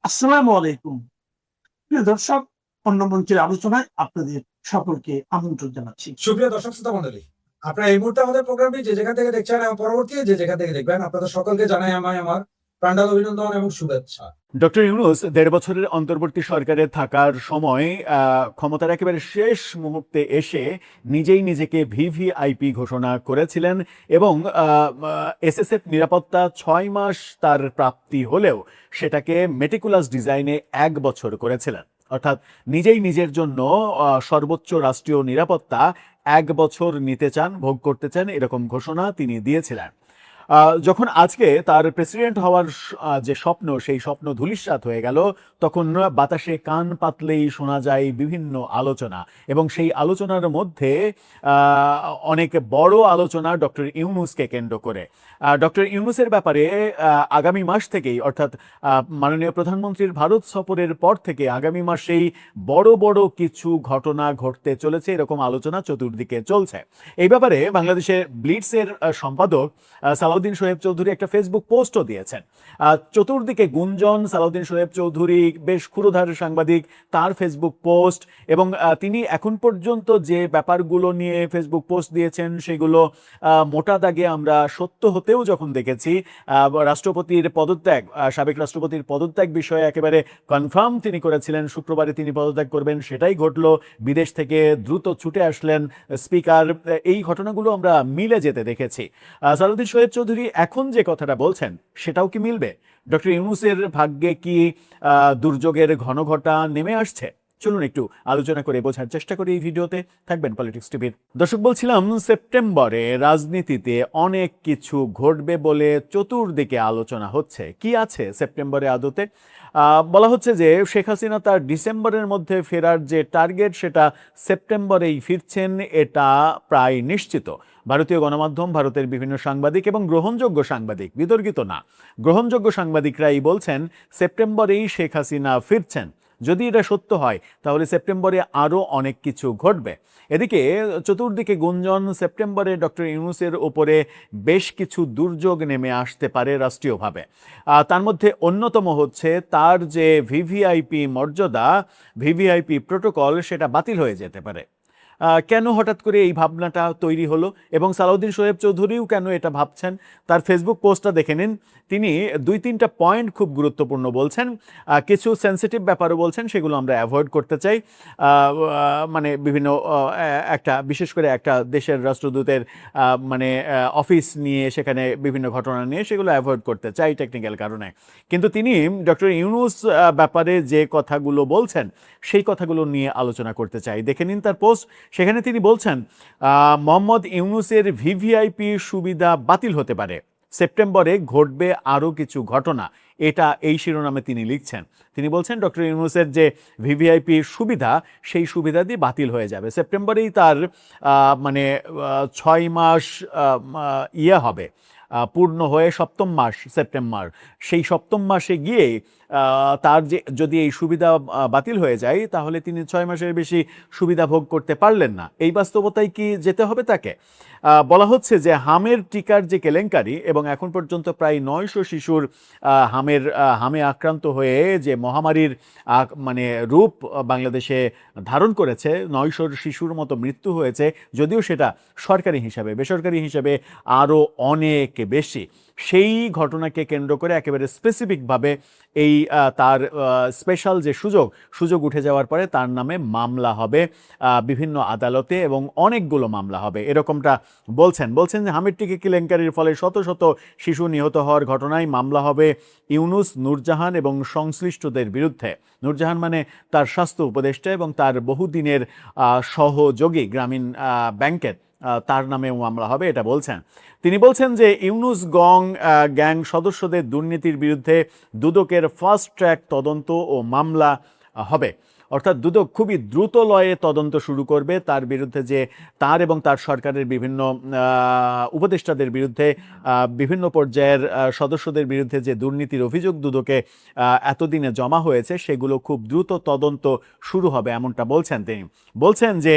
আসসালামু আলাইকুম। প্রিয় দর্শক, অন্য মঞ্চের আলোচনায় আপনাদের সকলকে আমন্ত্রণ জানাচ্ছি। সুপ্রিয় দর্শক শ্রোতা মণ্ডলী, আপনারা এই মুহূর্তে আমাদের প্রোগ্রামটি যে যেখান থেকে দেখছেন এবং পরবর্তী যে যেখান থেকে দেখবেন, আপনাদের সকলকে জানাই আমার প্রাণঢাল অভিনন্দন এবং শুভেচ্ছা। ডক্টর ইউনূস ১.৫ বছরের অন্তর্বর্তী সরকারে থাকার সময় ক্ষমতার একেবারে শেষ মুহূর্তে এসে নিজেই নিজেকে ভিভিআইপি ঘোষণা করেছিলেন এবং এসএসএফ নিরাপত্তা ৬ মাস তার প্রাপ্তি হলেও সেটাকে মেটিকুলাস ডিজাইনে ১ বছর করেছিলেন। অর্থাৎ নিজেই নিজের জন্য সর্বোচ্চ রাষ্ট্রীয় নিরাপত্তা ১ বছর নিতে চান, ভোগ করতে চান, এরকম ঘোষণা তিনি দিয়েছিলেন। যখন আজকে তার প্রেসিডেন্ট হওয়ার যে স্বপ্ন, সেই স্বপ্ন ধূলিসাৎ হয়ে গেল, তখন বাতাসে কান পাতলেই শোনা যায় বিভিন্ন আলোচনা এবং সেই আলোচনার মধ্যে অনেক বড় আলোচনা ডক্টর ইউনূসকে কেন্দ্র করে। ডক্টর ইউনূসের ব্যাপারে আগামী মাস থেকেই, অর্থাৎ মাননীয় প্রধানমন্ত্রীর ভারত সফরের পর থেকে আগামী মাসেই বড় বড় কিছু ঘটনা ঘটতে চলেছে, এরকম আলোচনা চতুর্দিকে চলছে। এই ব্যাপারে বাংলাদেশের ব্লিটসের সম্পাদক সালাউদ্দিন শোয়েব চৌধুরী একটা ফেসবুক পোস্টও দিয়েছেন। চতুর্দিকে গুঞ্জন, সালাউদ্দিন শোয়েব চৌধুরী বেশ ক্ষুরধার সাংবাদিক, তার ফেসবুক পোস্ট এবং তিনি এখন পর্যন্ত যে ব্যাপারগুলো নিয়ে ফেসবুক পোস্ট দিয়েছেন সেগুলো মোটা দাগে আমরা সত্য হতেও যখন দেখেছি। রাষ্ট্রপতির পদত্যাগ, সাবেক রাষ্ট্রপতির পদত্যাগ বিষয়ে একেবারে কনফার্ম তিনি করেছিলেন, শুক্রবারে তিনি পদত্যাগ করবেন, সেটাই ঘটল। বিদেশ থেকে দ্রুত ছুটে আসলেন স্পিকার। এই ঘটনাগুলো আমরা মিলে যেতে দেখেছি। সালাউদ্দিন শোয়েব চৌধুরী এখন যে কথাটা বলছেন সেটাও কি মিলবে? ডক্টর ইউনূসের ভাগ্যে কি দুর্যোগের ঘনঘটা নেমে আসছে? চলুন একটু আলোচনা করে বোঝার চেষ্টা করি এই ভিডিওতে। থাকবেন পলিটিক্স টিভির দর্শক। বলছিলাম, সেপ্টেম্বরে রাজনীতিতে অনেক কিছু ঘটবে বলে চতুর্দিকে আলোচনা হচ্ছে। কি আছে সেপ্টেম্বরে আদতে? বলা হচ্ছে যে শেখ হাসিনা তার ডিসেম্বরের মধ্যে ফেরার যে টার্গেট, সেটা সেপ্টেম্বরেই ফিরছেন, এটা প্রায় নিশ্চিত। ভারতীয় গণমাধ্যম, ভারতের বিভিন্ন সাংবাদিক এবং গ্রহণযোগ্য সাংবাদিক, বিতর্কিত না, গ্রহণযোগ্য সাংবাদিকরাই বলছেন সেপ্টেম্বরেই শেখ হাসিনা ফিরছেন। যদি এটা সত্য হয় তাহলে সেপ্টেম্বরে আরও অনেক কিছু ঘটবে। এদিকে চতুর্দিকে গুঞ্জন, সেপ্টেম্বরে ডক্টর ইউনূসের ওপরে বেশ কিছু দুর্যোগ নেমে আসতে পারে রাষ্ট্রীয়ভাবে। তার মধ্যে অন্যতম হচ্ছে তার যে ভিভিআইপি মর্যাদা, ভিভিআইপি প্রোটোকল, সেটা বাতিল হয়ে যেতে পারে। কেন হঠাৎ করে এই ভাবনাটা তৈরি হলো এবং সালাউদ্দিন শোয়েব চৌধুরীও কেন এটা ভাবছেন? তার ফেসবুক পোস্টটা দেখে নিন। তিনি ২-৩টা পয়েন্ট খুব গুরুত্বপূর্ণ বলছেন, কিছু সেন্সিটিভ ব্যাপারও বলছেন, সেগুলো আমরা অ্যাভয়েড করতে চাই। মানে বিভিন্ন একটা, বিশেষ করে একটা দেশের রাষ্ট্রদূতের মানে অফিস নিয়ে, সেখানে বিভিন্ন ঘটনা নিয়ে, সেগুলো অ্যাভয়েড করতে চাই টেকনিক্যাল কারণে। কিন্তু তিনি ডক্টর ইউনূস ব্যাপারে যে কথাগুলো বলছেন সেই কথাগুলো নিয়ে আলোচনা করতে চাই। দেখে নিন তার পোস্ট। সেখানে তিনি বলছেন মোহাম্মদ ইউনূসের ভিভিআইপি সুবিধা বাতিল হতে পারে, সেপ্টেম্বরে ঘটবে আরও কিছু ঘটনা। এটা এই শিরোনামে তিনি লিখছেন। তিনি বলছেন ডক্টর ইউনূসের যে ভিভিআইপি সুবিধা, সেই সুবিধা দিয়ে বাতিল হয়ে যাবে। সেপ্টেম্বরেই তার মানে ৬ মাস হবে, পূর্ণ হয়ে ৭ম মাস সেপ্টেম্বর। সেই ৭ম মাসে গিয়ে তার যে যদি এই সুবিধা বাতিল হয়ে যায়, তাহলে তিনি ৬ মাসের বেশি সুবিধা ভোগ করতে পারলেন না। এই বাস্তবতায় কি যেতে হবে তাকে? বলা হচ্ছে যে হামের টিকার যে কেলেঙ্কারি, এবং এখন পর্যন্ত প্রায় ৯০০ শিশুর হামে আক্রান্ত হয়ে যে মহামারীর মানে রূপ বাংলাদেশে ধারণ করেছে, ৯০০ শিশুর মতো মৃত্যু হয়েছে, যদিও সেটা সরকারি হিসাবে, বেসরকারি হিসাবে আরও অনেক বেশি। সেই ঘটনাকে কেন্দ্র করে একেবারে স্পেসিফিকভাবে এই তার স্পেশাল যে সুযোগ উঠে যাওয়ার পরে তার নামে মামলা হবে বিভিন্ন আদালতে, এবং অনেকগুলো মামলা হবে, এরকমটা বলছেন যে হামিদ টিকা কেলেঙ্কারির ফলে শত শত শিশু নিহত হওয়ার ঘটনায় মামলা হবে ইউনূস, নূরজাহান এবং সংশ্লিষ্টদের বিরুদ্ধে। নূরজাহান মানে তার স্বাস্থ্য উপদেষ্টা এবং তার বহুদিনের সহযোগী গ্রামীণ ব্যাংকের, তার নামেও মামলা হবে, এটা বলছেন। তিনি বলছেন যে ইউনূস গ্যাং সদস্যদের দুর্নীতির বিরুদ্ধে দুদকের ফাস্ট ট্র্যাক তদন্ত ও মামলা হবে। অর্থাৎ দুদক খুবই দ্রুত লয়ে তদন্ত শুরু করবে তার বিরুদ্ধে, যে তার এবং তার সরকারের বিভিন্ন উপদেষ্টাদের বিরুদ্ধে, বিভিন্ন পর্যায়ের সদস্যদের বিরুদ্ধে যে দুর্নীতির অভিযোগ দুদকে এতদিনে জমা হয়েছে, সেগুলো খুব দ্রুত তদন্ত শুরু হবে, এমনটা বলছেন তিনি। বলছেন যে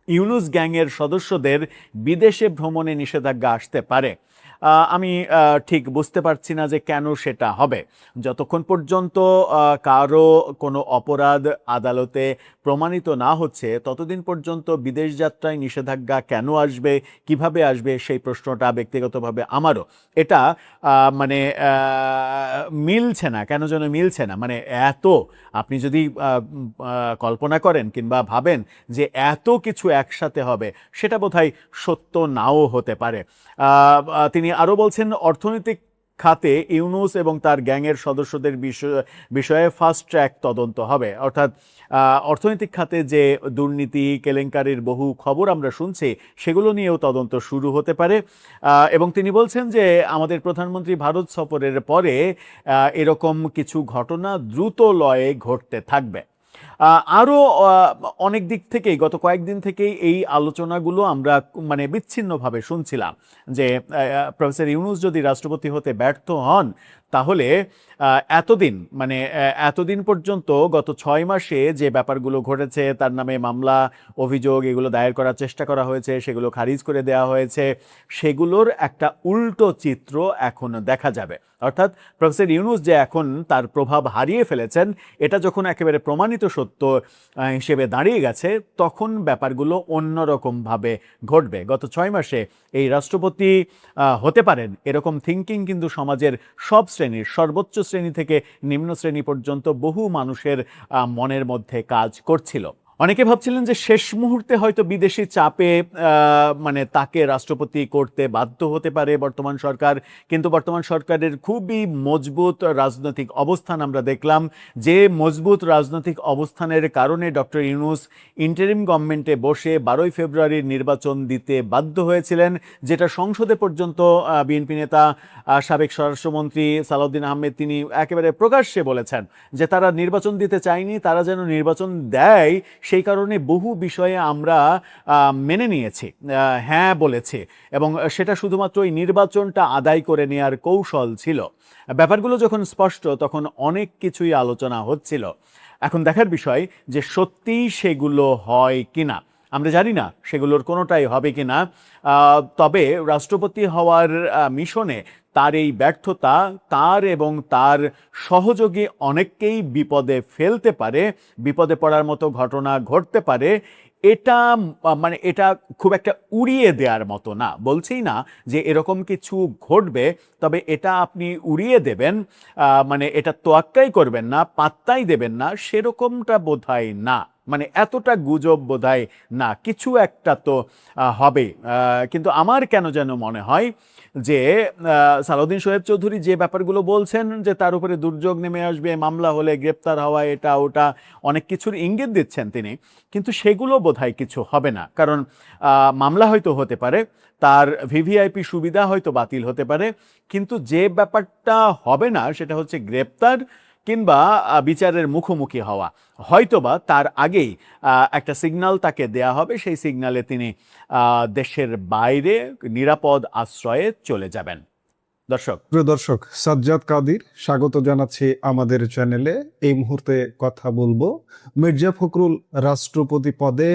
ইউনূস গ্যাংয়ের সদস্যদের বিদেশে ভ্রমণে নিষেধাজ্ঞা আসতে পারে। আমি ঠিক বুঝতে পারছি না যে কেন সেটা হবে। যতক্ষণ পর্যন্ত কারো কোনো অপরাধ আদালতে প্রমাণিত না হচ্ছে ততদিন পর্যন্ত বিদেশ যাত্রায় নিষেধাজ্ঞা কেন আসবে, কিভাবে আসবে, সেই প্রশ্নটা ব্যক্তিগতভাবে আমারও। এটা মানে মিলছে না, কেন যেন মিলছে না। মানে এত আপনি যদি কল্পনা করেন কিংবা ভাবেন যে এত কিছু একসাথে হবে, সেটা বোধহয় সত্য নাও হতে পারে। তিনি আরও বলছেন, অর্থনৈতিক খাতে ইউনূস এবং তার গ্যাংয়ের সদস্যদের বিষয়ে ফাস্ট ট্র্যাক তদন্ত হবে। অর্থাৎ অর্থনৈতিক খাতে যে দুর্নীতি কেলেঙ্কারির বহু খবর আমরা শুনছি, সেগুলো নিয়েও তদন্ত শুরু হতে পারে। এবং তিনি বলছেন যে আমাদের প্রধানমন্ত্রী ভারত সফরের পরে এরকম কিছু ঘটনা দ্রুত লয়ে ঘটতে থাকবে। আরও অনেক দিক থেকেই গত কয়েকদিন থেকেই এই আলোচনাগুলো আমরা মানে বিচ্ছিন্নভাবে শুনছিলাম যে প্রফেসর ইউনূস যদি রাষ্ট্রপতি হতে ব্যর্থ হন তাহলে এতদিন পর্যন্ত গত 6 মাসে যে ব্যাপারগুলো ঘটেছে, তার নামে মামলা অভিযোগ এগুলো দায়ের করার চেষ্টা করা হয়েছে, সেগুলো খারিজ করে দেওয়া হয়েছে, সেগুলোর একটা উল্টো চিত্র এখন দেখা যাবে। অর্থাৎ প্রফেসর ইউনূস যে এখন তার প্রভাব হারিয়ে ফেলেছেন, এটা যখন একেবারে প্রমাণিত সত্য হিসেবে দাঁড়িয়ে গেছে, তখন ব্যাপারগুলো অন্যরকমভাবে ঘটবে। গত 6 মাসে এই রাষ্ট্রপতি হতে পারেন এরকম থিঙ্কিং কিন্তু সমাজের সব শ্রেণীর, সর্বোচ্চ শ্রেণী থেকে নিম্ন শ্রেণী পর্যন্ত বহু মানুষের মনের মধ্যে কাজ করছিল। অনেকে ভাবছিলেন যে শেষ মুহূর্তে হয়তো বিদেশি চাপে মানে তাকে রাষ্ট্রপতি করতে বাধ্য হতে পারে বর্তমান সরকার, কিন্তু বর্তমান সরকারের খুবই মজবুত রাজনৈতিক অবস্থান আমরা দেখলাম। যে মজবুত রাজনৈতিক অবস্থানের কারণে ডক্টর ইউনূস ইন্টারিম গভর্নমেন্টে বসে 12ই ফেব্রুয়ারির নির্বাচন দিতে বাধ্য হয়েছিলেন, যেটা সংসদে পর্যন্ত বিএনপি নেতা সাবেক স্বরাষ্ট্রমন্ত্রী সালাউদ্দিন আহমেদ তিনি একেবারে প্রকাশ্যে বলেছেন যে তারা নির্বাচন দিতে চায়নি, তারা যেন নির্বাচন দেয় সেই কারণে বহু বিষয়ে আমরা মেনে নিয়েছি, হ্যাঁ বলেছি, এবং সেটা শুধুমাত্র এই নির্বাচনটা আদায় করে নেওয়ার কৌশল ছিল। ব্যাপারগুলো যখন স্পষ্ট তখন অনেক কিছুই আলোচনা হচ্ছিল। এখন দেখার বিষয় যে সত্যিই সেগুলো হয় কিনা। আমরা জানি না সেগুলোর কোনোটাই হবে কিনা, তবে রাষ্ট্রপতি হওয়ার মিশনে তার এই ব্যর্থতা তার এবং তার সহযোগী অনেককেই বিপদে ফেলতে পারে, বিপদে পড়ার মতো ঘটনা ঘটতে পারে। এটা খুব একটা উড়িয়ে দেওয়ার মতো না। বলছেই না যে এরকম কিছু ঘটবে, তবে এটা আপনি উড়িয়ে দেবেন, মানে এটা তোয়াক্কাই করবেন না, পাত্তাই দেবেন না, সেরকমটা বোধহয় না। মানে এতটা গুজব বোধহয় না, কিছু একটা তো হবে। কিন্তু আমার কেন যেন মনে হয় যে সালাউদ্দিন শোয়েব চৌধুরী যে ব্যাপারগুলো বলছেন যে তার উপরে দুর্যোগ নেমে আসবে, মামলা হলে গ্রেপ্তার হওয়া, এটা ওটা অনেক কিছুর ইঙ্গিত দিচ্ছেন তিনি, কিন্তু সেগুলো বোধহয় কিছু হবে না। কারণ মামলা হয়তো হতে পারে, তার ভিভিআইপি সুবিধা হয়তো বাতিল হতে পারে, কিন্তু যে ব্যাপারটা হবে না সেটা হচ্ছে গ্রেপ্তার কিংবা বিচারের মুখোমুখি হওয়া। হয়তোবা তার আগেই একটা সিগন্যাল তাকে দেয়া হবে, সেই সিগন্যালে তিনি দেশের বাইরে নিরাপদ আশ্রয়ে চলে যাবেন। প্রিয় দর্শক, সাজ্জাদ কাদির স্বাগত জানাচ্ছি আমাদের চ্যানেলে। এই মুহূর্তে কথা বলবো মির্জা ফখরুল রাষ্ট্রপতি পদে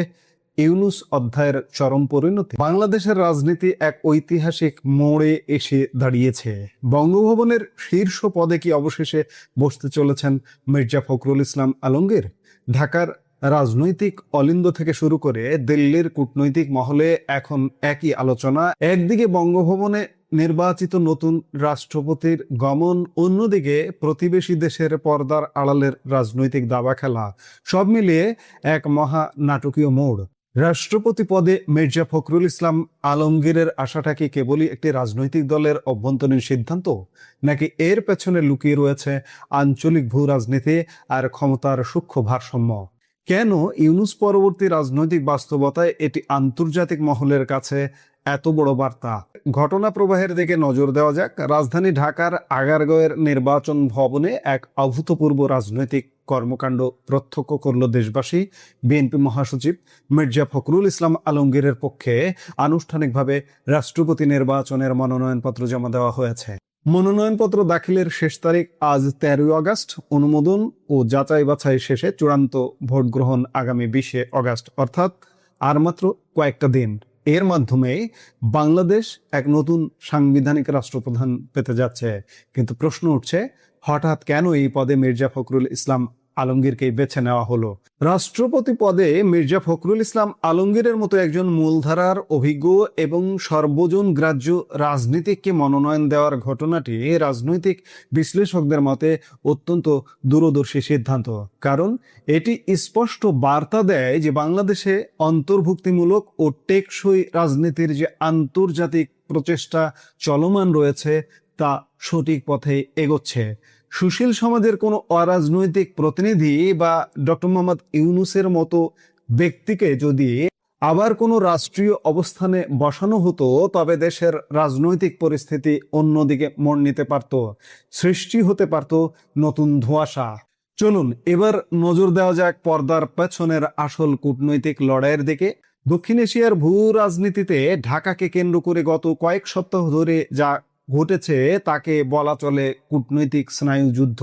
ইউনূস অধ্যায়ের চরম পরিণতি। বাংলাদেশের রাজনীতি এক ঐতিহাসিক মোড়ে এসে দাঁড়িয়েছে। বঙ্গভবনের শীর্ষ পদে কি অবশেষে বসতে চলেছেন মির্জা ফখরুল ইসলাম আলমগীর? ঢাকার রাজনৈতিক অলিন্দ থেকে শুরু করে দিল্লির কূটনৈতিক মহলে এখন একই আলোচনা। একদিকে বঙ্গভবনে নির্বাচিত নতুন রাষ্ট্রপতির গমন, অন্যদিকে প্রতিবেশী দেশের পর্দার আড়ালের রাজনৈতিক দাবা খেলা, সব মিলিয়ে এক মহা নাটকীয় মোড়। রাষ্ট্রপতি পদে মির্জা ফখরুল ইসলাম আলমগীরের আশাটা কি কেবলই একটি রাজনৈতিক দলের অভ্যন্তরীণ সিদ্ধান্ত, নাকি এর পেছনে লুকিয়ে রয়েছে আঞ্চলিক ভূ রাজনীতি আর ক্ষমতার সূক্ষ্ম ভারসাম্য? কেন ইউনূস পরবর্তী রাজনৈতিক বাস্তবতায় এটি আন্তর্জাতিক মহলের কাছে এত বড় বার্তা? ঘটনা প্রবাহের দিকে নজর দেওয়া যাক। রাজধানী ঢাকার আগারগাঁওয়ের নির্বাচন ভবনে এক অভূতপূর্ব রাজনৈতিক কর্মকাণ্ড প্রত্যক্ষ করল দেশবাসী। বিএনপি মহাসচিব মির্জা ফখরুল ইসলাম আলমগীরের পক্ষে আনুষ্ঠানিকভাবে রাষ্ট্রপতি নির্বাচনের মনোনয়নপত্র জমা দেওয়া হয়েছে। মনোনয়নপত্র দাখিলের শেষ তারিখ আজ 13 আগস্ট। অনুমোদন ও যাচাই বাছাই শেষে চূড়ান্ত ভোট গ্রহণ আগামী 20 আগস্ট, অর্থাৎ আর মাত্র কয়েকটা দিন। এর মাধ্যমে বাংলাদেশ এক নতুন সাংবিধানিক রাষ্ট্রপ্রধান পেতে যাচ্ছে। কিন্তু প্রশ্ন উঠছে, হঠাৎ কেন এই পদে মির্জা ফখরুল ইসলাম আলমগীরকে বেছে নেওয়া হলো? রাষ্ট্রপতি পদে মির্জা ফখরুল ইসলাম আলমগীরের মতো একজন মূলধারার অভিজ্ঞ এবং সর্বজন গ্রাহ্য রাজনীতিককে মনোনয়ন দেওয়ার ঘটনাটি রাজনৈতিক বিশ্লেষকদের মতে অত্যন্ত দূরদর্শী সিদ্ধান্ত। কারণ এটি স্পষ্ট বার্তা দেয় যে বাংলাদেশে অন্তর্ভুক্তিমূলক ও টেকসই রাজনীতির যে আন্তর্জাতিক প্রচেষ্টা চলমান রয়েছে তা সঠিক পথে এগোচ্ছে। সুশীল সমাজের কোনো অরাজনৈতিক প্রতিনিধি বা ডক্টর মোহাম্মদ ইউনূসের মতো ব্যক্তিকে যদি আবার কোনো রাষ্ট্রীয় অবস্থানে বসানো হতো, তবে দেশের রাজনৈতিক পরিস্থিতি অন্যদিকে মোড় নিতে পারত, সৃষ্টি হতে পারত নতুন ধোঁয়াশা। চলুন এবার নজর দেওয়া যাক পর্দার পেছনের আসল কূটনৈতিক লড়াইয়ের দিকে। দক্ষিণ এশিয়ার ভূ রাজনীতিতে ঢাকাকে কেন্দ্র করে গত কয়েক সপ্তাহ ধরে যা ঘটেছে তাকে বলা চলে কূটনৈতিক স্নায়ুযুদ্ধ।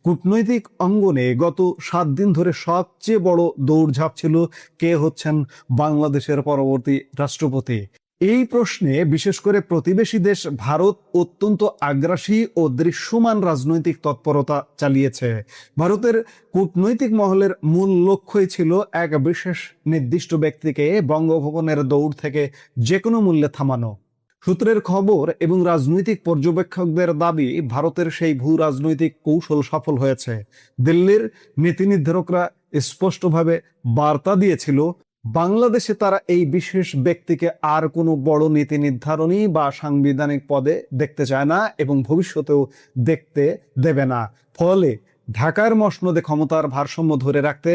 কূটনৈতিক অঙ্গনে গত 7 দিন ধরে সবচেয়ে বড় দৌড়ঝাঁপ ছিল কে হচ্ছেন বাংলাদেশের পরবর্তী রাষ্ট্রপতি। এই প্রশ্নে বিশেষ করে প্রতিবেশী দেশ ভারত অত্যন্ত আগ্রাসী ও দৃশ্যমান রাজনৈতিক তৎপরতা চালিয়েছে। ভারতের কূটনৈতিক মহলের মূল লক্ষ্যই ছিল এক বিশেষ নির্দিষ্ট ব্যক্তিকে বঙ্গভবনের দৌড় থেকে যে কোনো মূল্যে থামানো। সূত্রের খবর এবং রাজনৈতিক পর্যবেক্ষকদের দাবি, ভারতের সেই ভূ রাজনৈতিক কৌশল সফল হয়েছে। দিল্লির নীতি নির্ধারকরা স্পষ্টভাবে বার্তা দিয়েছিল, বাংলাদেশে তারা এই বিশেষ ব্যক্তিকে আর কোনো বড় নীতি নির্ধারণী বা সাংবিধানিক পদে দেখতে চায় না এবং ভবিষ্যতেও দেখতে দেবে না। ফলে ঢাকার মসনদে ক্ষমতার ভারসাম্য ধরে রাখতে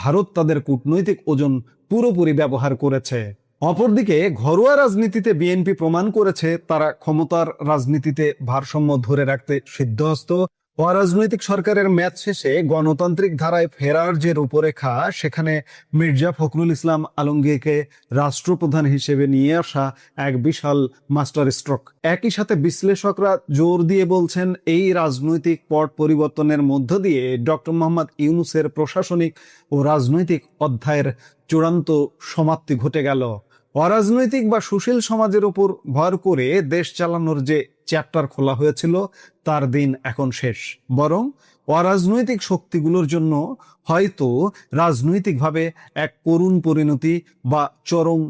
ভারত তাদের কূটনৈতিক ওজন পুরোপুরি ব্যবহার করেছে। অপরদিকে ঘরোয়া রাজনীতিতে বিএনপি প্রমাণ করেছে তারা ক্ষমতার রাজনীতিতে ভারসাম্য ধরে রাখতে সিদ্ধহস্ত। অরাজনৈতিক সরকারের ম্যাচ শেষে গণতান্ত্রিক ধারায় ফেরার যে রূপরেখা, সেখানে মির্জা ফখরুল ইসলাম আলমগীরকে রাষ্ট্রপ্রধান হিসেবে নিয়ে আসা এক বিশাল মাস্টার স্ট্রোক। একই সাথে বিশ্লেষকরা জোর দিয়ে বলছেন, এই রাজনৈতিক পট পরিবর্তনের মধ্য দিয়ে ডক্টর মোহাম্মদ ইউনূসের প্রশাসনিক ও রাজনৈতিক অধ্যায়ের চূড়ান্ত সমাপ্তি ঘটে গেল। অরাজনৈতিক বা সুশীল সমাজের উপর ভর করে দেশ চালানোর যে চ্যাপ্টার খোলা হয়েছিল তার দিন এখন শেষ। বরং অরাজনৈতিক শক্তিগুলোর জন্য হয়তো রাজনৈতিকভাবে এক করুণ পরিণতি বা চরম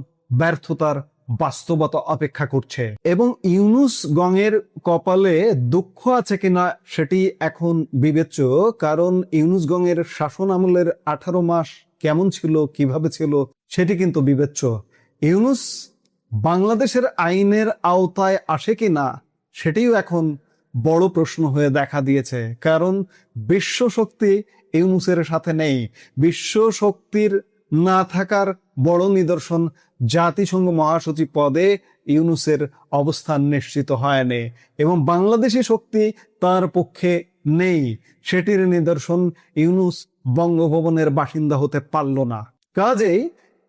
ব্যর্থতার বাস্তবতা অপেক্ষা করছে। এবং ইউনূস গঙের কপালে দুঃখ আছে কিনা সেটি এখন বিবেচ্য। কারণ ইউনূস গঙের শাসন আমলের 18 মাস কেমন ছিল, কিভাবে ছিল, সেটি কিন্তু বিবেচ্য। ইউনূস বাংলাদেশের আইনের আওতায় আসে কিনা সেটিও এখন বড় প্রশ্ন হয়ে দেখা দিয়েছে। কারণ বিশ্ব শক্তি ইউনূসের সাথে নেই। বিশ্ব শক্তির না থাকার বড় নিদর্শন জাতিসংঘ মহাসচিব পদে ইউনূসের অবস্থান নিশ্চিত হয়নি এবং বাংলাদেশি শক্তি তার পক্ষে নেই, সেটির নিদর্শন ইউনূস বঙ্গভবনের বাসিন্দা হতে পারল না। কাজেই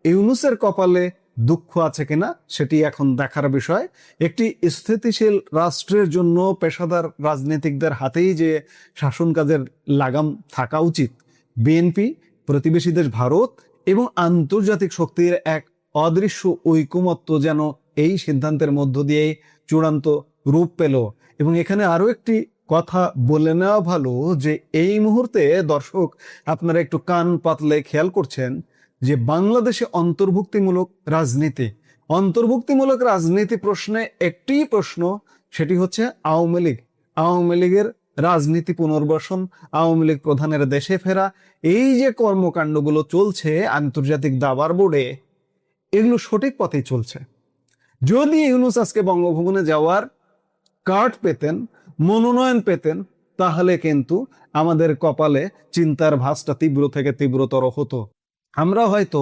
ইউনূসের কপালে দুঃখ আছে কিনা সেটি এখন দেখার বিষয়। একটি স্থিতিশীল রাষ্ট্রের জন্য পেশাদার রাজনীতিকদের হাতেই যে শাসন কাজের লাগাম থাকা উচিত। বিএনপি, প্রতিবেশী দেশ ভারত এবং আন্তর্জাতিক শক্তির এক অদৃশ্য ঐকমত্য যেন এই সিদ্ধান্তের মধ্য দিয়ে চূড়ান্ত রূপ পেল। এবং এখানে আরো একটি কথা বলে নেওয়া ভালো যে এই মুহূর্তে দর্শক আপনারা একটু কান পাতলে খেয়াল করছেন যে বাংলাদেশে অন্তর্ভুক্তিমূলক রাজনীতি প্রশ্নে একটি প্রশ্ন, সেটি হচ্ছে আওয়ামী লীগ। আওয়ামী লীগের রাজনীতি পুনর্বাসন, আওয়ামী লীগ প্রধানের দেশে ফেরা, এই যে কর্মকাণ্ডগুলো চলছে আন্তর্জাতিক দাবার বোর্ডে, এগুলো সঠিক পথেই চলছে। যদি ইউনূস আজকে বঙ্গভবনে যাওয়ার কার্ড পেতেন, মনোনয়ন পেতেন, তাহলে কিন্তু আমাদের কপালে চিন্তার ভাঁজটা তীব্র থেকে তীব্রতর হতো। আমরা হয়তো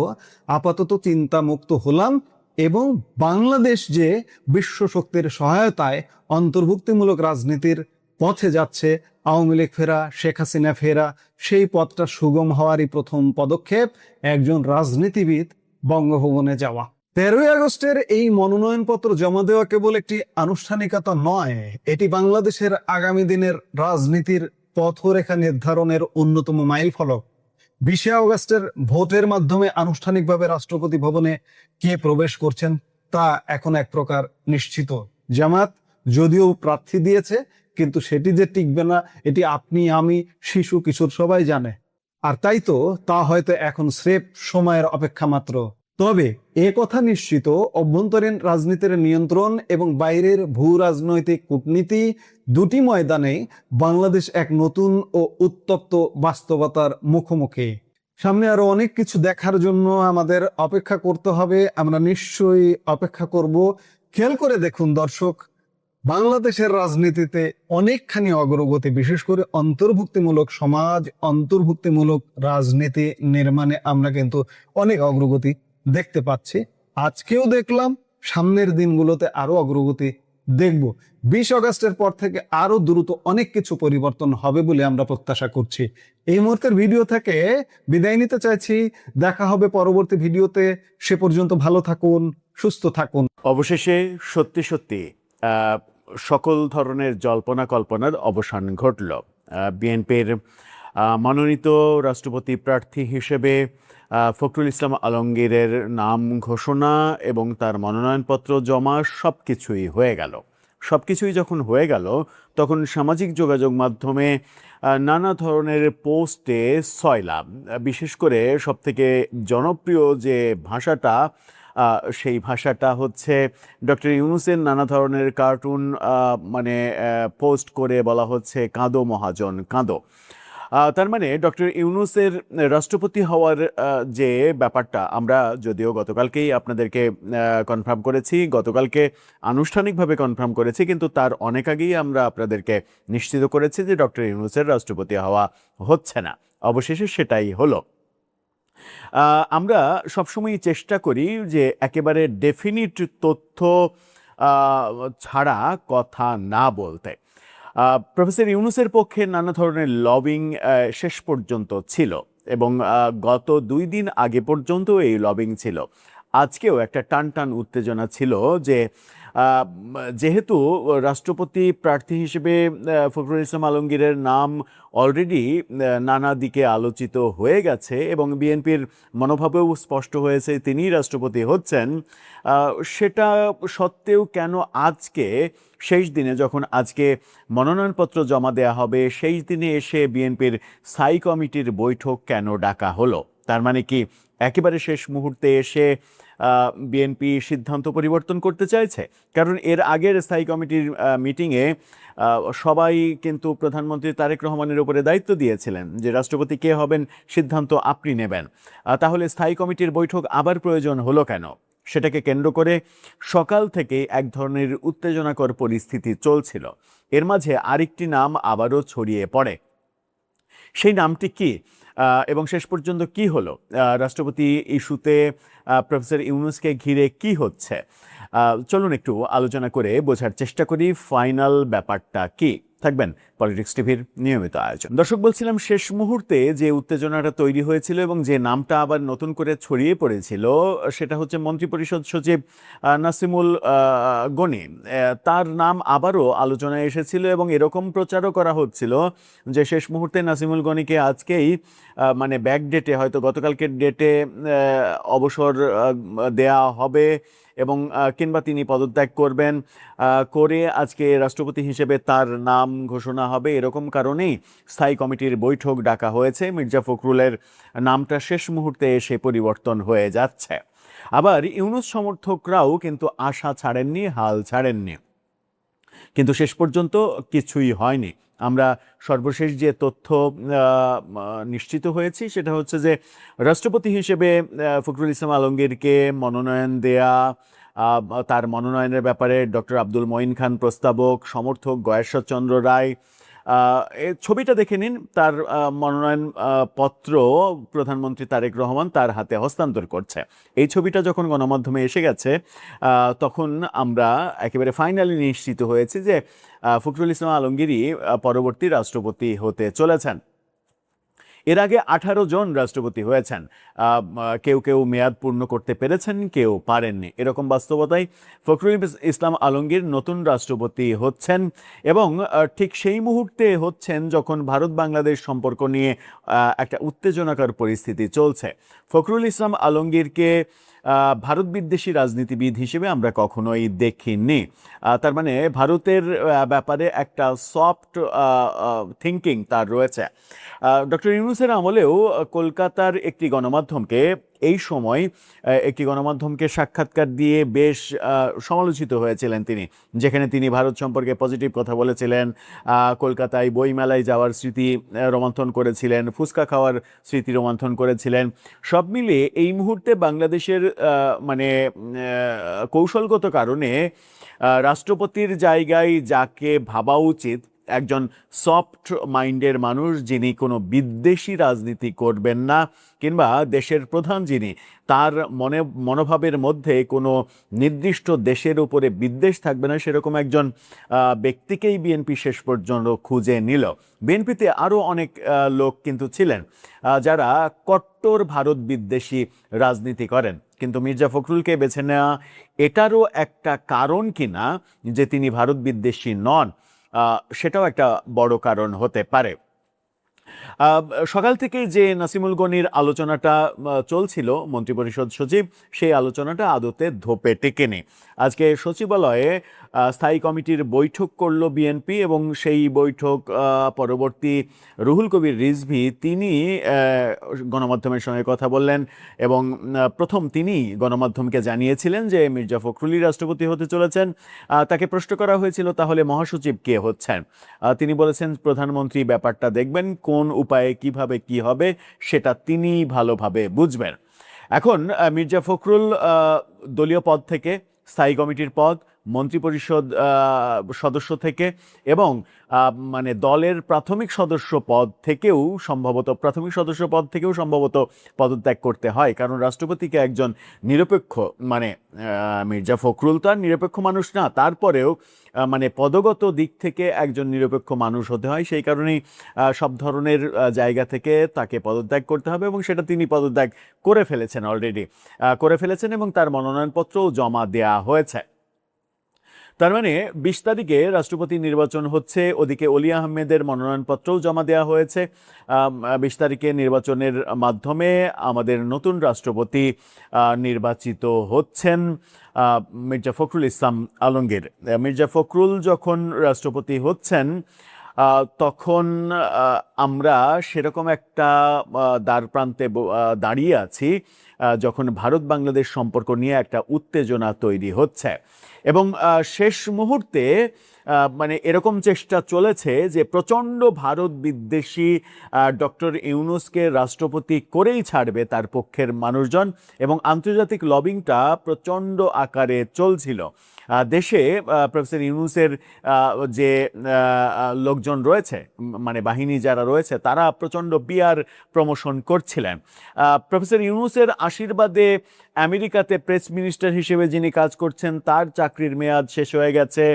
আপাতত চিন্তা মুক্ত হলাম এবং বাংলাদেশ যে বিশ্ব শক্তির সহায়তায় অন্তর্ভুক্তিমূলক রাজনীতির পথে যাচ্ছে, আওয়ামী লীগ ফেরা, শেখ হাসিনা ফেরা, সেই পথটা সুগম হওয়ারই প্রথম পদক্ষেপ একজন রাজনীতিবিদ বঙ্গভবনে যাওয়া। 13ই আগস্টের এই মনোনয়নপত্র জমা দেওয়া কেবল একটি আনুষ্ঠানিকতা নয়, এটি বাংলাদেশের আগামী দিনের রাজনীতির পথরেখা নির্ধারণের অন্যতম মাইল ফলক। 20 আগস্টের ভোটের মাধ্যমে আনুষ্ঠানিকভাবে রাষ্ট্রপতি ভবনে কে প্রবেশ করছেন তা এখন এক প্রকার নিশ্চিত। জামাত যদিও প্রার্থী দিয়েছে, কিন্তু সেটি যে টিকবে না এটি আপনি, আমি, শিশু, কিশোর সবাই জানে। আর তাই তো তা হয়তো এখন স্রেফ সময়ের অপেক্ষা মাত্র। তবে এ কথা নিশ্চিত, অভ্যন্তরীণ রাজনীতির নিয়ন্ত্রণ এবং বাইরের ভূ রাজনৈতিক কূটনীতি দুটি ময়দানে বাংলাদেশ এক নতুন ও উত্তপ্ত বাস্তবতার মুখোমুখি। সামনে আরো অনেক কিছু দেখার জন্য আমাদের অপেক্ষা করতে হবে। আমরা নিশ্চয়ই অপেক্ষা করব। খেয়াল করে দেখুন দর্শক, বাংলাদেশের রাজনীতিতে অনেকখানি অগ্রগতি, বিশেষ করে অন্তর্ভুক্তিমূলক সমাজ, অন্তর্ভুক্তিমূলক রাজনীতি নির্মাণে আমরা কিন্তু অনেক অগ্রগতি দেখতে পাচ্ছি। আজকেও দেখলাম, সামনের দিনগুলোতে আরো অগ্রগতি দেখব। 20 আগস্টের পর থেকে আরো দ্রুত অনেক কিছু পরিবর্তন হবে বলে আমরা প্রত্যাশা করছি। এই মুহূর্তের ভিডিও থেকে বিদায় নিতে চাইছি। দেখা হবে পরবর্তী ভিডিওতে। সে পর্যন্ত ভালো থাকুন, সুস্থ থাকুন। অবশেষে সত্যি সত্যি সকল ধরনের জল্পনা কল্পনার অবসান ঘটল। বিএনপির মনোনীত রাষ্ট্রপতি প্রার্থী হিসেবে ফখরুল ইসলাম আলমগীরের নাম ঘোষণা এবং তার মনোনয়নপত্র জমা সব কিছুই হয়ে গেল। সব কিছুই যখন হয়ে গেল, তখন সামাজিক যোগাযোগ মাধ্যমে নানা ধরনের পোস্টে সয়লাব, বিশেষ করে সবথেকে জনপ্রিয় যে ভাষাটা, সেই ভাষাটা হচ্ছে ডক্টর ইউনূসের নানা ধরনের কার্টুন পোস্ট করে বলা হচ্ছে কাঁদো মহাজন কাঁদো। তার মানে ডক্টর ইউনূসের রাষ্ট্রপতি হওয়ার যে ব্যাপারটা, আমরা যদিও গতকালকেই আপনাদেরকে কনফার্ম করেছি, গতকালকে আনুষ্ঠানিকভাবে কনফার্ম করেছি, কিন্তু তার অনেক আগেই আমরা আপনাদেরকে নিশ্চিত করেছি যে ডক্টর ইউনূসের রাষ্ট্রপতি হওয়া হচ্ছে না। অবশেষে সেটাই হলো। আমরা সবসময় চেষ্টা করি যে একেবারে ডেফিনিট তথ্য ছাড়া কথা না বলতে। প্রফেসর ইউনূসের পক্ষে নানা ধরনের লবিং শেষ পর্যন্ত ছিল এবং গত 2 দিন আগে পর্যন্ত এই লবিং ছিল। আজকেও একটা টান উত্তেজনা ছিল যে যেহেতু রাষ্ট্রপতি প্রার্থী হিসেবে ফখরুল ইসলাম আলমগীরের নাম অলরেডি নানা দিকে আলোচিত হয়ে গেছে এবং বিএনপির মনোভাবেও স্পষ্ট হয়েছে তিনিই রাষ্ট্রপতি হচ্ছেন, সেটা সত্ত্বেও কেন আজকে শেষ দিনে, যখন আজকে মনোনয়নপত্র জমা দেওয়া হবে, সেই দিনে এসে বিএনপির স্থায়ী কমিটির বৈঠক কেন ডাকা হলো? তার মানে কি একেবারে শেষ মুহূর্তে এসে বিএনপি সিদ্ধান্ত পরিবর্তন করতে চাইছে? কারণ এর আগের স্থায়ী কমিটির মিটিংয়ে সবাই কিন্তু প্রধানমন্ত্রী তারেক রহমানের উপরে দায়িত্ব দিয়েছিলেন যে রাষ্ট্রপতি কে হবেন সিদ্ধান্ত আপনি নেবেন। তাহলে স্থায়ী কমিটির বৈঠক আবার প্রয়োজন হলো কেন? সেটাকে কেন্দ্র করে সকাল থেকে এক ধরনের উত্তেজনাকর পরিস্থিতি চলছিল। এর মাঝে আরেকটি নাম আবারও ছড়িয়ে পড়ে। সেই নামটি কি এবং শেষ পর্যন্ত কি হলো? রাষ্ট্রপতি ইস্যুতে প্রফেসর ইউনূসকে ঘিরে কি হচ্ছে? চলুন একটু আলোচনা করে বোঝার চেষ্টা করি ফাইনাল ব্যাপারটা কি। থাকবেন পলিটিক্স টিভির নিয়মিত আয়োজন। দর্শক, বলছিলাম শেষ মুহূর্তে যে উত্তেজনাটা তৈরি হয়েছিল এবং যে নামটা আবার নতুন করে ছড়িয়ে পড়েছিল, সেটা হচ্ছে মন্ত্রিপরিষদ সচিব নাসিমুল গনি। তার নাম আবারও আলোচনায় এসেছিল এবং এরকম প্রচারও করা হচ্ছিল যে শেষ মুহূর্তে নাসিমুল গনিকে আজকেই ব্যাক ডেটে, হয়তো গতকালকের ডেটে অবসর দেয়া হবে এবং কিংবা তিনি পদত্যাগ করবেন, করে আজকে রাষ্ট্রপতি হিসেবে তার নাম ঘোষণা হবে। এরকম কারণেই স্থায়ী কমিটির বৈঠক ডাকা হয়েছে। মির্জা ফখরুলের নামটা শেষ মুহূর্তে এসে পরিবর্তন হয়ে যাচ্ছে। আবার ইউনূস সমর্থকরাও কিন্তু আশা ছাড়েননি, হাল ছাড়েননি, কিন্তু শেষ পর্যন্ত কিছুই হয়নি। আমরা সর্বশেষ যে তথ্য নিশ্চিত হয়েছি সেটা হচ্ছে যে রাষ্ট্রপতি হিসেবে ফখরুল ইসলাম আলমগীরকে মনোনয়ন দেয়া, তার মনোনয়নের ব্যাপারে ডক্টর আব্দুল মঈন খান প্রস্তাবক, সমর্থক গয়েশ্বর চন্দ্র রায়, এই ছবিটা দেখে নিন। তার মনোনয়ন পত্র প্রধানমন্ত্রী তারেক রহমান তার হাতে হস্তান্তর করছে। এই ছবিটা যখন গণমাধ্যমে এসে গেছে, তখন আমরা একেবারে ফাইনালি নিশ্চিত হয়েছি যে ফখরুল ইসলাম আলমগীরই পরবর্তী রাষ্ট্রপতি হতে চলেছেন। এর আগে 18 জন রাষ্ট্রপতি হয়েছেন। কেউ মেয়াদ পূর্ণ করতে পেরেছেন, কেউ পারেননি। এরকম বাস্তবতায় ফখরুল ইসলাম আলমগীর নতুন রাষ্ট্রপতি হচ্ছেন এবং ঠিক সেই মুহূর্তে হচ্ছেন যখন ভারত বাংলাদেশ সম্পর্ক নিয়ে একটা উত্তেজনাকর পরিস্থিতি চলছে। ফখরুল ইসলাম আলমগীরকে ভারত বিদ্বেষী রাজনীতিবিদ হিসেবে আমরা কখনোই দেখিনি। তার মানে ভারতের ব্যাপারে একটা সফট থিঙ্কিং তার রয়েছে। ডক্টর ইউনূসের আমলেও কলকাতার একটি গণমাধ্যমকে এই সময় একটি গণমাধ্যমকে সাক্ষাৎকার দিয়ে বেশ সমালোচিত হয়েছিলেন তিনি, যেখানে তিনি ভারত সম্পর্কে পজিটিভ কথা বলেছিলেন, কলকাতায় বইমেলায় যাওয়ার স্মৃতি রোমন্থন করেছিলেন, ফুচকা খাওয়ার স্মৃতি রোমন্থন করেছিলেন। সব মিলিয়ে এই মুহূর্তে বাংলাদেশের মানে কৌশলগত কারণে রাষ্ট্রপতির জায়গায় যাকে ভাবা উচিত, একজন সফট মাইন্ডের মানুষ যিনি কোনো বিদ্বেষী রাজনীতি করবেন না, কিংবা দেশের প্রধান যিনি, তার মনোভাবের মধ্যে কোনো নির্দিষ্ট দেশের উপরে বিদ্বেষ থাকবে না, সেরকম একজন ব্যক্তিকেই বিএনপি শেষ পর্যন্ত খুঁজে নিল। বিএনপিতে আরও অনেক লোক কিন্তু ছিলেন যারা কট্টর ভারত বিদ্বেষী রাজনীতি করেন, কিন্তু মির্জা ফখরুলকে বেছে নেওয়া এটারও একটা কারণ কিনা যে তিনি ভারত বিদ্বেষী নন, সেটাও একটা বড় কারণ হতে পারে। সকাল থেকে যে নাসিমুল গনির আলোচনাটা চলছিল মন্ত্রিপরিষদ সচিব, সেই আলোচনাটা আদতে ধোপে টেকেনি। আজকে সচিবালয়ে স্থায়ী কমিটির বৈঠক করল বিএনপি, এবং সেই বৈঠক পরবর্তী রুহুল কবির রিজভী তিনি গণমাধ্যমের সঙ্গে কথা বললেন, এবং প্রথম তিনি গণমাধ্যমকে জানিয়েছিলেন যে মির্জা ফখরুলই রাষ্ট্রপতি হতে চলেছেন। তাকে প্রশ্ন করা হয়েছিল তাহলে মহাসচিব কে হচ্ছেন, তিনি বলেছেন প্রধানমন্ত্রী ব্যাপারটা দেখবেন, কোন উপায়ে কিভাবে কি হবে সেটা তিনি ভালোভাবে বুঝবেন। এখন মির্জা ফখরুল দলীয় পদ থেকে, স্থায়ী কমিটির পদ, মন্ত্রিপরিষদ সদস্য থেকে, এবং মানে দলের প্রাথমিক সদস্য পদ থেকেও সম্ভবত পদত্যাগ করতে হয়, কারণ রাষ্ট্রপতিকে একজন নিরপেক্ষ, মানে মির্জা ফখরুল তো আর নিরপেক্ষ মানুষ না, তারপরেও মানে পদগত দিক থেকে একজন নিরপেক্ষ মানুষ হতে হয়। সেই কারণেই সব ধরনের জায়গা থেকে তাকে পদত্যাগ করতে হবে, এবং সেটা তিনি পদত্যাগ করে ফেলেছেন, অলরেডি করে ফেলেছেন, এবং তার মনোনয়নপত্রও জমা দেওয়া হয়েছে। তার মানে 20 তারিখে রাষ্ট্রপতি নির্বাচন হচ্ছে, ওদিকে অলি আহমেদের মনোনয়নপত্রও জমা দেওয়া হয়েছে। 20 তারিখে নির্বাচনের মাধ্যমে আমাদের নতুন রাষ্ট্রপতি নির্বাচিত হচ্ছেন মির্জা ফখরুল ইসলাম আলমগীর। মির্জা ফখরুল যখন রাষ্ট্রপতি হচ্ছেন তখন আমরা সেরকম একটা দ্বারপ্রান্তে দাঁড়িয়ে আছি যখন ভারত বাংলাদেশ সম্পর্ক নিয়ে একটা উত্তেজনা তৈরি হচ্ছে, এবং শেষ মুহূর্তে মানে এরকম চেষ্টা চলেছে যে প্রচণ্ড ভারত বিদ্বেষী ডক্টর ইউনূসকে রাষ্ট্রপতি করেই ছাড়বে তার পক্ষের মানুষজন, এবং আন্তর্জাতিক লবিংটা প্রচণ্ড আকারে চলছিল। দেশে প্রফেসর ইউনূসের যে লোকজন রয়েছে, মানে বাহিনী যারা রয়েছে, তারা প্রচণ্ড পিআর প্রমোশন করছিলেন। প্রফেসর ইউনূসের আশীর্বাদে আমেরিকাতে প্রেস মিনিস্টার হিসেবে যিনি কাজ করছেন, তার চাকরির মেয়াদ শেষ হয়ে গেছে,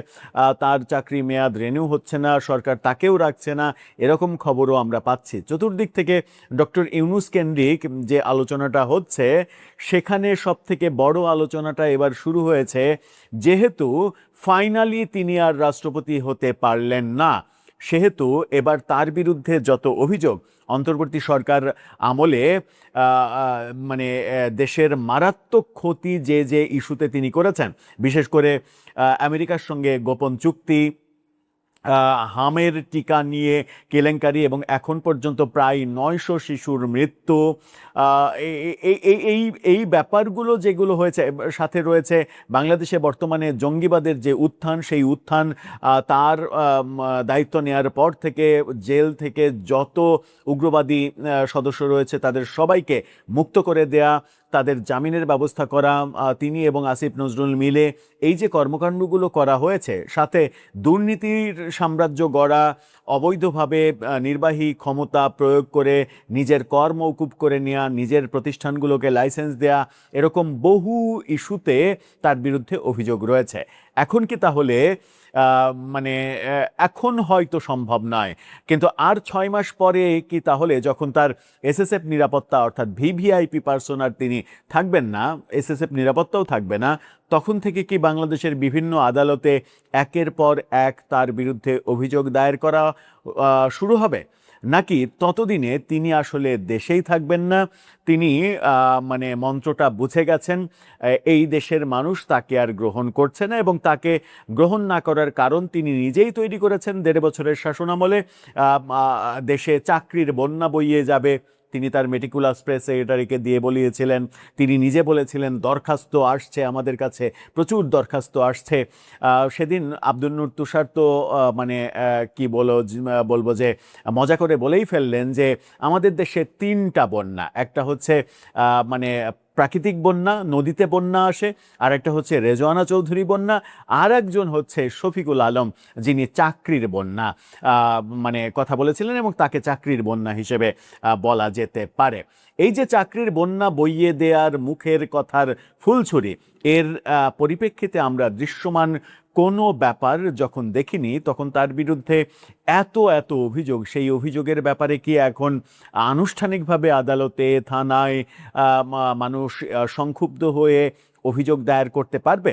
তার চাকরি মেয়াদ রিনিউ হচ্ছে না, সরকার তাকেও রাখছে না, এরকম খবরও আমরা পাচ্ছি। চতুর্দিক থেকে ডক্টর ইউনূস কেন্দ্রিক যে আলোচনাটা হচ্ছে, সেখানে সব থেকে বড় আলোচনাটা এবার শুরু হয়েছে, যেহেতু ফাইনালি তিনি আর রাষ্ট্রপতি হতে পারলেন না, সেহেতু এবার তার বিরুদ্ধে যত অভিযোগ অন্তর্বর্তী সরকার আমলে মানে দেশের মারাত্মক ক্ষতি যে যে ইস্যুতে তিনি করেছেন, বিশেষ করে আমেরিকার সঙ্গে গোপন চুক্তি, হামের টিকা নিয়ে কেলেঙ্কারি, এবং এখন পর্যন্ত প্রায় 900 শিশুর মৃত্যু, এই ব্যাপারগুলো যেগুলো হয়েছে, সাথে রয়েছে বাংলাদেশে বর্তমানে জঙ্গিবাদের যে উত্থান, সেই উত্থান তার দায়িত্ব নেওয়ার পর থেকে জেল থেকে যত উগ্রবাদী সদস্য রয়েছে তাদের সবাইকে মুক্ত করে দেয়া, তাদের জামিনের ব্যবস্থা করা, তিনি এবং আসিফ নজরুল মিলে এই যে কর্মকাণ্ডগুলো করা হয়েছে, সাথে দুর্নীতির সাম্রাজ্য গড়া, অবৈধভাবে নির্বাহী ক্ষমতা প্রয়োগ করে নিজের কর মওকুফ করে নেওয়া, নিজের প্রতিষ্ঠানগুলোকে লাইসেন্স দেয়া, এরকম বহু ইস্যুতে তার বিরুদ্ধে অভিযোগ রয়েছে। এখন কি তাহলে মানে এখন হয়তো সম্ভব নয়, কিন্তু আর 6 মাস পরে কি তাহলে, যখন তার এসএসএফ নিরাপত্তা অর্থাৎ ভিভিআইপি পার্সন আর তিনি থাকবেন না, এসএসএফ নিরাপত্তাও থাকবে না, তখন থেকে কি বাংলাদেশের বিভিন্ন আদালতে একের পর এক তার বিরুদ্ধে অভিযোগ দায়ের করা শুরু হবে? নাকি ততদিনে তিনি আসলে দেশেই থাকবেন না, তিনি মানে মন্ত্রটা বুঝে গেছেন, এই দেশের মানুষ তাকে আর গ্রহণ করছে না, এবং তাকে গ্রহণ না করার কারণ তিনি নিজেই তৈরি করেছেন। 1.5 বছরের শাসনামলে দেশে চাকরির বন্যা বইয়ে যাবে, তিনি তার মেটিকুলাস প্রেস সেক্রেটারিকে দিয়ে বলিয়েছিলেন। তিনি নিজে বলেছিলেন দরখাস্ত আসছে আমাদের কাছে, প্রচুর দরখাস্ত আসছে। সেদিন আব্দুল নূর তুষার তো মানে কি বলবো যে মজা করে বলেই ফেললেন যে আমাদের দেশে 3টা বন্যা, একটা হচ্ছে মানে প্রাকৃতিক বন্যা, নদীতে বন্যা আসে, আর একটা হচ্ছে রেজওয়ানা চৌধুরী বন্যা, আর একজন হচ্ছে শফিকুল আলম, যিনি চাকরির বন্যা মানে কথা বলেছিলেন, এবং তাকে চাকরির বন্যা হিসেবে বলা যেতে পারে। এই যে চাকরির বন্যা বইয়ে দেওয়ার মুখের কথার ফুলছড়ি, এর পরিপ্রেক্ষিতে আমরা দৃশ্যমান কোনো ব্যাপার যখন দেখিনি, তখন তার বিরুদ্ধে এত এত অভিযোগ, সেই অভিযোগের ব্যাপারে কি এখন আনুষ্ঠানিকভাবে আদালতে, থানায় মানুষ সংক্ষুব্ধ হয়ে অভিযোগ দায়ের করতে পারবে?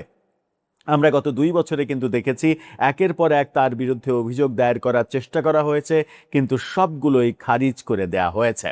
আমরা গত 2 বছরে কিন্তু দেখেছি একের পর এক তার বিরুদ্ধে অভিযোগ দায়ের করার চেষ্টা করা হয়েছে, কিন্তু সবগুলোই খারিজ করে দেয়া হয়েছে।